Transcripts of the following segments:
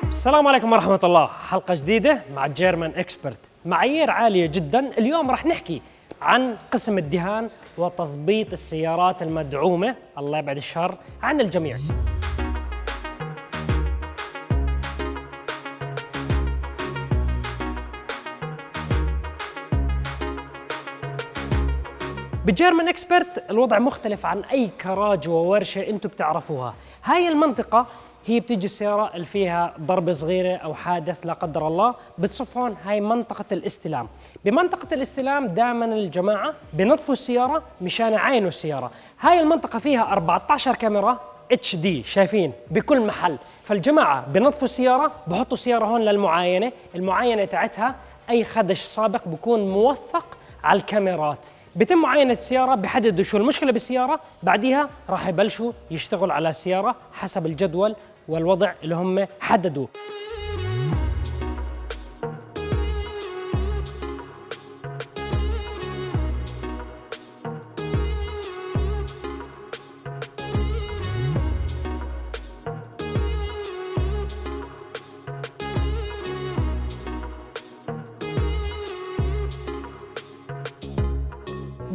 السلام عليكم ورحمة الله. حلقة جديدة مع جيرمان اكسبرت، معايير عالية جدا. اليوم راح نحكي عن قسم الدهان وتضبيط السيارات المدعومة، الله يبعد الشر عن الجميع. بجيرمان اكسبرت الوضع مختلف عن اي كراج وورشه انتم بتعرفوها. هاي المنطقه هي بتيجي السياره اللي فيها ضربه صغيره او حادث لا قدر الله، بتصف هون. هاي منطقه الاستلام. بمنطقه الاستلام دائما الجماعه بنطفوا السياره مشان يعاينوا السياره. هاي المنطقه فيها 14 كاميرا اتش دي شايفين بكل محل، فالجماعه بنطفوا السياره بحطوا السياره هون للمعاينه. المعاينه تاعتها اي خدش سابق بكون موثق على الكاميرات. بيتم معاينة السيارة، بحددوا شو المشكلة بالسيارة، بعديها راح يبلشوا يشتغلوا على السيارة حسب الجدول والوضع اللي هم حددوه.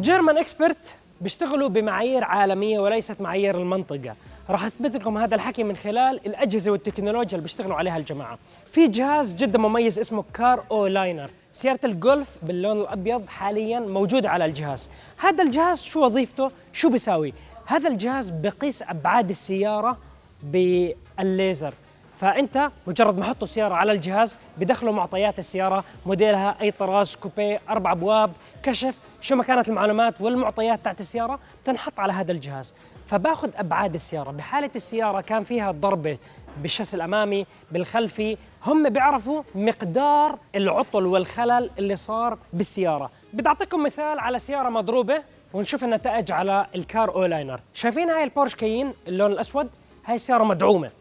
جيرمان اكسبرت بيشتغلوا بمعايير عالميه وليست معايير المنطقه. راح اثبت لكم هذا الحكي من خلال الاجهزه والتكنولوجيا اللي بيشتغلوا عليها الجماعه. في جهاز جدا مميز اسمه كار او لاينر، سياره الجولف باللون الابيض حاليا موجوده على الجهاز. هذا الجهاز شو وظيفته؟ شو بيساوي؟ هذا الجهاز بقيس ابعاد السياره بالليزر. فانت مجرد ما حطوا السياره على الجهاز بدخلوا معطيات السياره، موديلها، اي طراز، كوبيه، 4 ابواب، كشف، شو ما كانت المعلومات والمعطيات تاعت السياره تنحط على هذا الجهاز. فباخذ ابعاد السياره. بحاله السياره كان فيها ضربه بالشاس الامامي بالخلفي، هم بيعرفوا مقدار العطل والخلل اللي صار بالسياره. بدي اعطيكم مثال على سياره مضروبه ونشوف النتائج على الكار او لاينر. شايفين هاي البورش كاين اللون الاسود؟ هاي سياره مدعومه.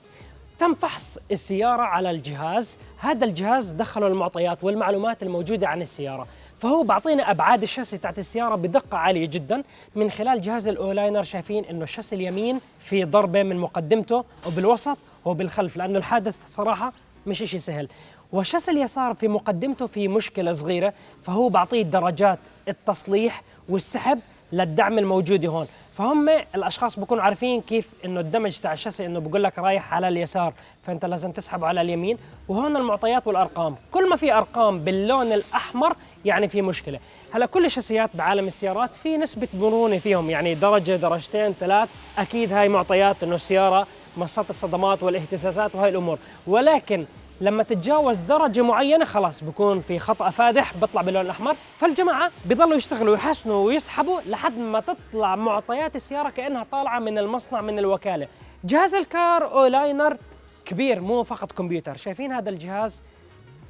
تم فحص السيارة على الجهاز. هذا الجهاز دخلوا المعطيات والمعلومات الموجودة عن السيارة، فهو بعطينا أبعاد الشاسي تاعت السيارة بدقة عالية جدا من خلال جهاز الأولاينر. شايفين إنه الشاسي اليمين في ضربة من مقدمته وبالوسط وبالخلف، لأنه الحادث صراحة مش إشي سهل. والشاسي اليسار في مقدمته في مشكلة صغيرة، فهو بعطيه درجات التصليح والسحب للدعم الموجود هون. فهم الاشخاص بكونوا عارفين كيف انه الدمج تاع الشاسي انه بقول لك رايح على اليسار فانت لازم تسحبه على اليمين. وهون المعطيات والارقام، كل ما في ارقام باللون الاحمر يعني في مشكله. هلا كل الشاسيات بعالم السيارات في نسبه مرونه فيهم، يعني درجه درجتين ثلاث، اكيد هاي معطيات انه السياره مصات الصدمات والاهتزازات وهي الامور، ولكن لما تتجاوز درجة معينة خلاص بكون في خطأ فادح بطلع باللون الأحمر. فالجماعة بيضلوا يشتغلوا ويحسنوا ويسحبوا لحد ما تطلع معطيات السيارة كأنها طالعة من المصنع من الوكالة. جهاز الكار أو لاينر كبير مو فقط كمبيوتر. شايفين هذا الجهاز؟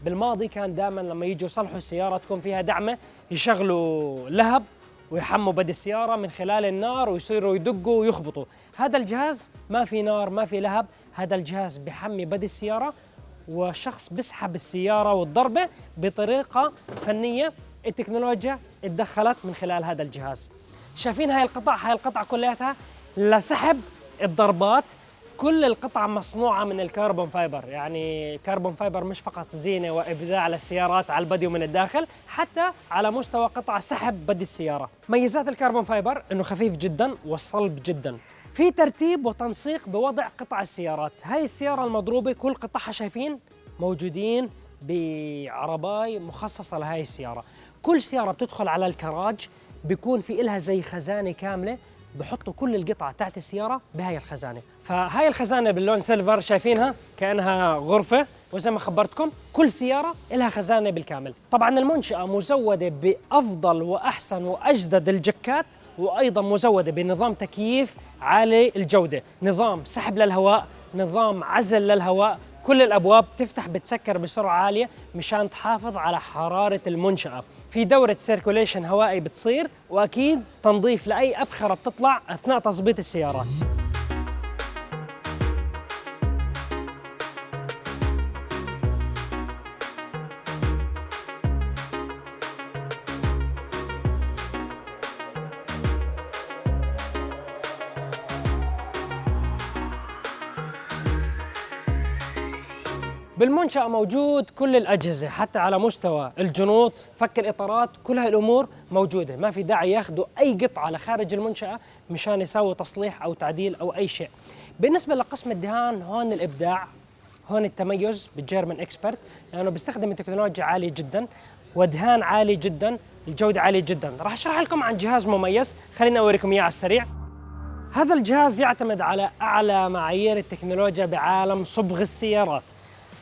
بالماضي كان دائما لما يجوا يصلحوا السيارة تكون فيها دعمة يشغلوا لهب ويحموا بدي السيارة من خلال النار ويصيروا يدقوا ويخبطوا. هذا الجهاز ما في نار ما في لهب، هذا الجهاز بحمي بدي السيارة وشخص بيسحب السيارة والضربة بطريقة فنية. التكنولوجيا اتدخلت من خلال هذا الجهاز. شايفين هاي القطع؟ هاي القطع كلها لسحب الضربات. كل القطع مصنوعة من الكربون فايبر، يعني كربون فايبر مش فقط زينة وإبداع للسيارات على البدي ومن الداخل، حتى على مستوى قطع سحب بدي السيارة. ميزات الكربون فايبر إنه خفيف جدا وصلب جدا. في ترتيب وتنسيق بوضع قطع السيارات. هاي السيارة المضروبة كل قطعها شايفين موجودين بعرباي مخصصة لهاي السيارة. كل سيارة بتدخل على الكراج بيكون في إلها زي خزانة كاملة، بحطوا كل القطع تاعت السيارة بهاي الخزانة. فهاي الخزانة باللون سيلفر شايفينها كأنها غرفة، وزي ما خبرتكم كل سيارة إلها خزانة بالكامل. طبعا المنشأة مزودة بأفضل وأحسن وأجدد الجكات، وأيضا مزودة بنظام تكييف عالي الجودة، نظام سحب للهواء، نظام عزل للهواء. كل الأبواب تفتح بتسكر بسرعة عالية مشان تحافظ على حرارة المنشأة. في دورة سيركوليشن هوائي بتصير، وأكيد تنظيف لأي أبخرة بتطلع أثناء تظبيط السيارات. بالمنشأة موجود كل الأجهزة، حتى على مستوى الجنوط، فك الإطارات، كل هاي الأمور موجودة. ما في داعي ياخذوا أي قطعة لخارج المنشأة مشان يسووا تصليح أو تعديل أو أي شيء. بالنسبة لقسم الدهان، هون الإبداع، هون التميز بالجيرمان اكسبرت، لأنه بيستخدم تكنولوجيا عالية جدا ودهان عالي جدا، الجودة عالية جدا. راح أشرح لكم عن جهاز مميز، خليني أوريكم إياه على السريع. هذا الجهاز يعتمد على أعلى معايير التكنولوجيا بعالم صبغ السيارات.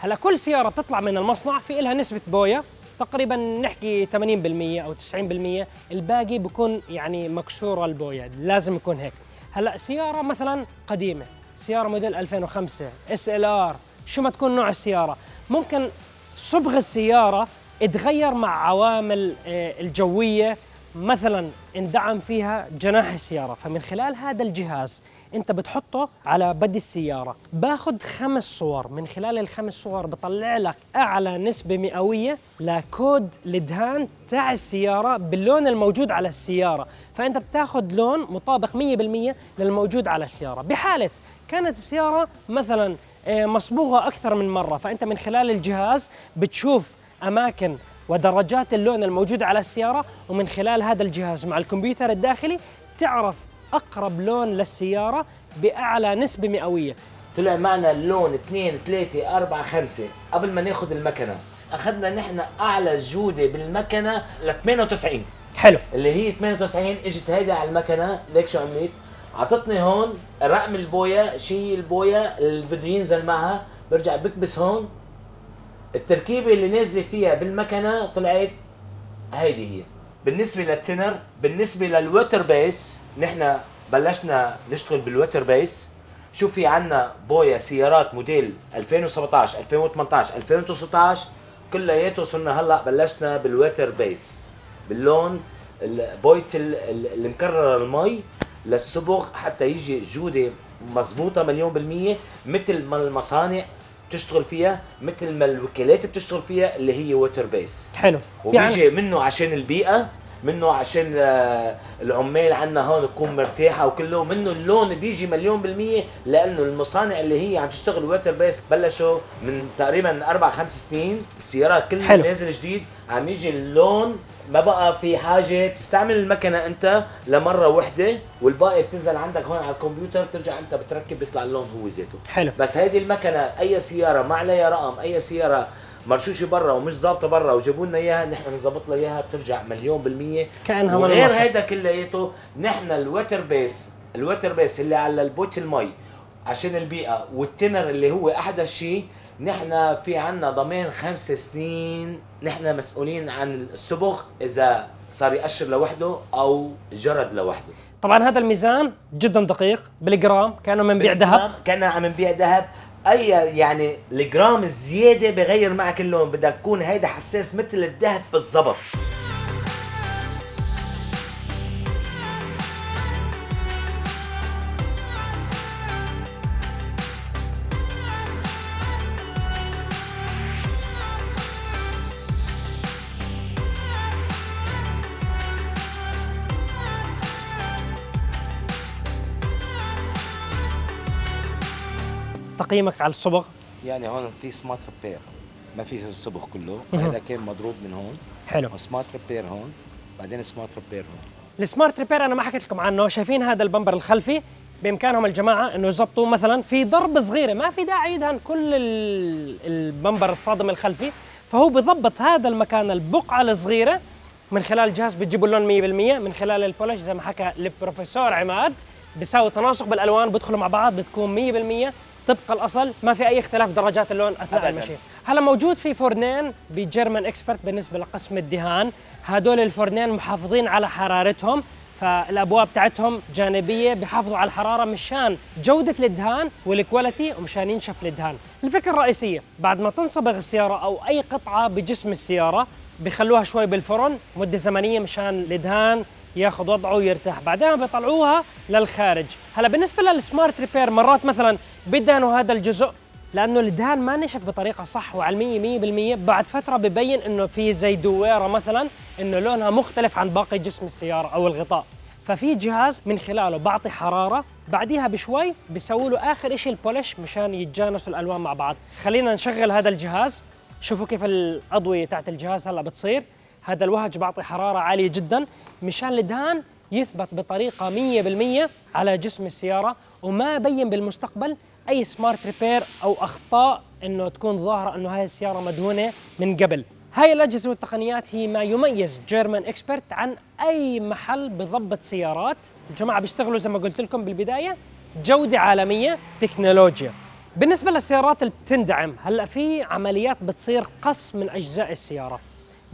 هلا كل سيارة بتطلع من المصنع في لها نسبة بويا، تقريبا نحكي 80% أو 90%، الباقي بكون يعني مكسورة البويا، لازم يكون هيك. هلا سيارة مثلا قديمة، سيارة موديل 2005 SLR، شو ما تكون نوع السيارة، ممكن صبغ السيارة اتغير مع عوامل الجوية، مثلا اندعم فيها جناح السيارة. فمن خلال هذا الجهاز انت بتحطه على بدي السيارة، باخذ 5 صور، من خلال ال5 صور بطلع لك اعلى نسبة مئوية لكود الدهان تاع السيارة باللون الموجود على السيارة. فانت بتاخذ لون مطابق 100% للموجود على السيارة. بحالة كانت السيارة مثلا مصبوغة أكثر من مرة، فأنت من خلال الجهاز بتشوف أماكن ودرجات اللون الموجودة على السيارة، ومن خلال هذا الجهاز مع الكمبيوتر الداخلي تعرف أقرب لون للسيارة بأعلى نسبة مئوية. طلع معنا اللون 2 3 4 5. قبل ما ناخذ المكنة أخذنا نحن أعلى جودة بالمكنة ل 98. حلو. اللي هي 98 اجت هيدا على المكنة. ليك شو عملت؟ عطتني هون رقم البويا، شي البويا اللي بده ينزل معها، برجع بكبس هون التركيبة اللي نازلة فيها بالمكنة، طلعت هيدي هي. بالنسبة للتنر، بالنسبة للوتر بيس، نحن بلشنا نشتغل بالوتر بيس. شو في عنا بويا سيارات موديل 2017 2018 2019 كلياته صرنا هلا بلشنا بالوتر بيس، باللون بوية اللي مكرر المي للصبغ حتى يجي جودة مضبوطة 100%، مثل ما المصانع بتشتغل فيها، مثل ما الوكالات بتشتغل فيها، اللي هي ووتر بيس. حلو. وبيجي يعني منه عشان البيئة، منه عشان العمال عنا هون تكون مرتاحة، وكله منه اللون بيجي 100%، لأنه المصانع اللي هي عم تشتغل ووتر بيس بلشوا من تقريبا 4-5 سنين. السيارات كلها نازل جديد عم يجي اللون، ما بقى في حاجة تستعمل المكنة أنت لمرة وحدة، والباقي بتنزل عندك هون على الكمبيوتر، بترجع أنت بتركب بيطلع اللون هو ذاته. حلو. بس هيدي المكنة أي سيارة ما عليها رقم، أي سيارة مرشوشة برا ومش ظابطة برا وجابوا لنا إياها، نحن نظبط لها إياها بترجع 100% كأنها. وغير هيدا كلياته نحن الوتر بيس، الوتر بيس اللي على البوت المي عشان البيئة، والتنر اللي هو أحدث شيء، نحن في عنا ضمان 5 سنين. نحن مسؤولين عن الصبغ إذا صار يقشر لوحده أو جرد لوحده. طبعا هذا الميزان جدا دقيق بالجرام، كانوا من بيع ذهب، كان عم نبيع ذهب. اي يعني الجرام الزياده بغير معك اللون، بدك تكون هيدا حساس مثل الذهب بالضبط. تقييمك على الصبغ؟ يعني هون في سمارت ريبير، ما في الصبغ كله، هذا كان مضروب من هون. حلو. سمارت ريبير هون، بعدين سمارت ريبير هون. السمارت ريبير انا ما حكيت لكم عنه. شايفين هذا البمبر الخلفي؟ بامكانهم الجماعه انه يضبطوا مثلا في ضربه صغيره، ما في داعي يدهن كل البمبر الصادم الخلفي، فهو بضبط هذا المكان البقعه الصغيره من خلال الجهاز، بتجيبوا اللون 100% من خلال البولش زي ما حكى البروفيسور عماد، بيساوي تناسق بالالوان، بيدخلوا مع بعض، بتكون 100% طبق الاصل، ما في اي اختلاف درجات اللون اثناء المشي. هلا موجود في فرنين بجيرمان اكسبرت بالنسبه لقسم الدهان، هدول الفرنين محافظين على حرارتهم، فالابواب تاعتهم جانبيه بيحافظوا على الحراره مشان جوده الدهان والكواليتي ومشان ينشف الدهان. الفكره الرئيسيه بعد ما تنصبغ السياره او اي قطعه بجسم السياره بيخلوها شوي بالفرن مده زمنيه مشان الدهان ياخذ وضعه ويرتاح، بعدين بيطلعوها للخارج. هلا بالنسبه للسمارت ريبير مرات مثلا بدهنوا هذا الجزء لانه الدهان ما نشف بطريقه صح وعلميه 100%، بعد فتره ببين انه في زي دويره مثلا انه لونها مختلف عن باقي جسم السياره او الغطاء، ففي جهاز من خلاله بعطي حراره، بعديها بشوي بيسووا له اخر شيء البولش مشان يتجانسوا الالوان مع بعض. خلينا نشغل هذا الجهاز، شوفوا كيف الاضويه تاعت الجهاز هلا بتصير. هذا الوهج بعطي حراره عاليه جدا مشان الدهان يثبت بطريقه 100% على جسم السياره، وما يبين بالمستقبل اي سمارت ريبير او اخطاء انه تكون ظاهره انه هاي السياره مدهونه من قبل. هاي الاجهزه والتقنيات هي ما يميز جيرمان اكسبرت عن اي محل بضبط سيارات. الجماعه بيشتغلوا زي ما قلت لكم بالبدايه جوده عالميه، تكنولوجيا. بالنسبه للسيارات اللي بتندعم، هلا في عمليات بتصير قص من اجزاء السياره.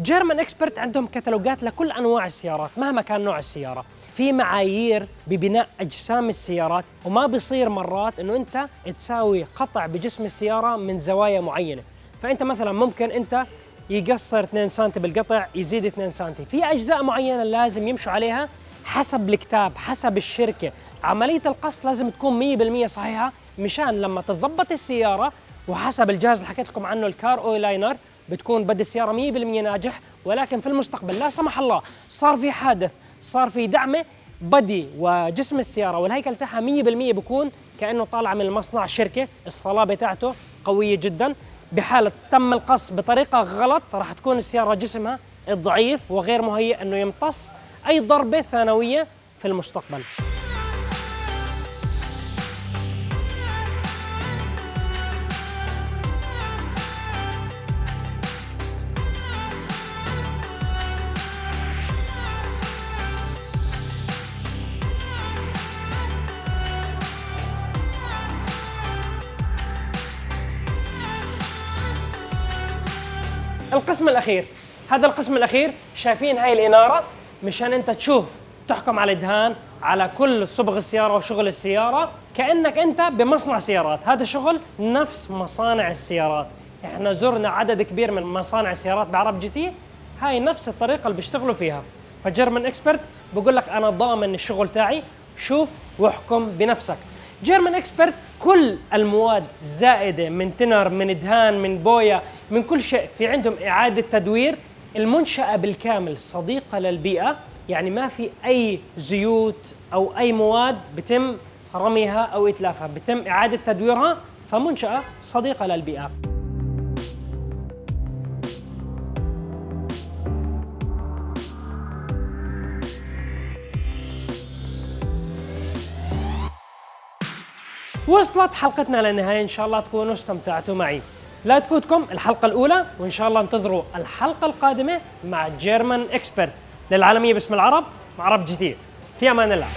جيرمان اكسبرت عندهم كتالوجات لكل انواع السيارات مهما كان نوع السياره، في معايير ببناء اجسام السيارات، وما بيصير مرات انه انت تساوي قطع بجسم السياره من زوايا معينه. فانت مثلا ممكن انت يقصر 2 سم بالقطع، يزيد 2 سم، في اجزاء معينه لازم يمشوا عليها حسب الكتاب حسب الشركه. عمليه القص لازم تكون 100% صحيحه مشان لما تضبط السياره، وحسب الجهاز اللي حكيت لكم عنه الكار اويلاينر بتكون بدي السياره 100% ناجح. ولكن في المستقبل لا سمح الله صار في حادث، صار في دعمه، بدي وجسم السياره والهيكل تاعها 100% بكون كانه طالع من المصنع شركه، الصلابه تاعته قويه جدا. بحاله تم القص بطريقه غلط راح تكون السياره جسمها ضعيف وغير مهيئ انه يمتص اي ضربه ثانويه في المستقبل. القسم الأخير، هذا القسم الأخير شايفين هاي الإنارة مشان أنت تشوف تحكم على الدهان، على كل صبغ السيارة وشغل السيارة كأنك أنت بمصنع سيارات. هذا شغل نفس مصانع السيارات، إحنا زرنا عدد كبير من مصانع السيارات بعرب جي تي، هاي نفس الطريقة اللي بيشتغلوا فيها. فجيرمان اكسبرت بقول لك أنا ضامن الشغل تاعي، شوف واحكم بنفسك. جيرمان اكسبرت كل المواد زائدة من تنر، من دهان، من بويا، من كل شيء في عندهم إعادة تدوير. المنشأة بالكامل صديقة للبيئة، يعني ما في أي زيوت أو أي مواد بتم رميها أو إتلافها، بتم إعادة تدويرها، فمنشأة صديقة للبيئة. وصلت حلقتنا للنهاية، إن شاء الله تكونوا استمتعتوا معي. لا تفوتكم الحلقة الأولى، وإن شاء الله انتظروا الحلقة القادمة مع جيرمان اكسبرت للعالمية باسم العرب مع عرب جي تي. في أمان الله.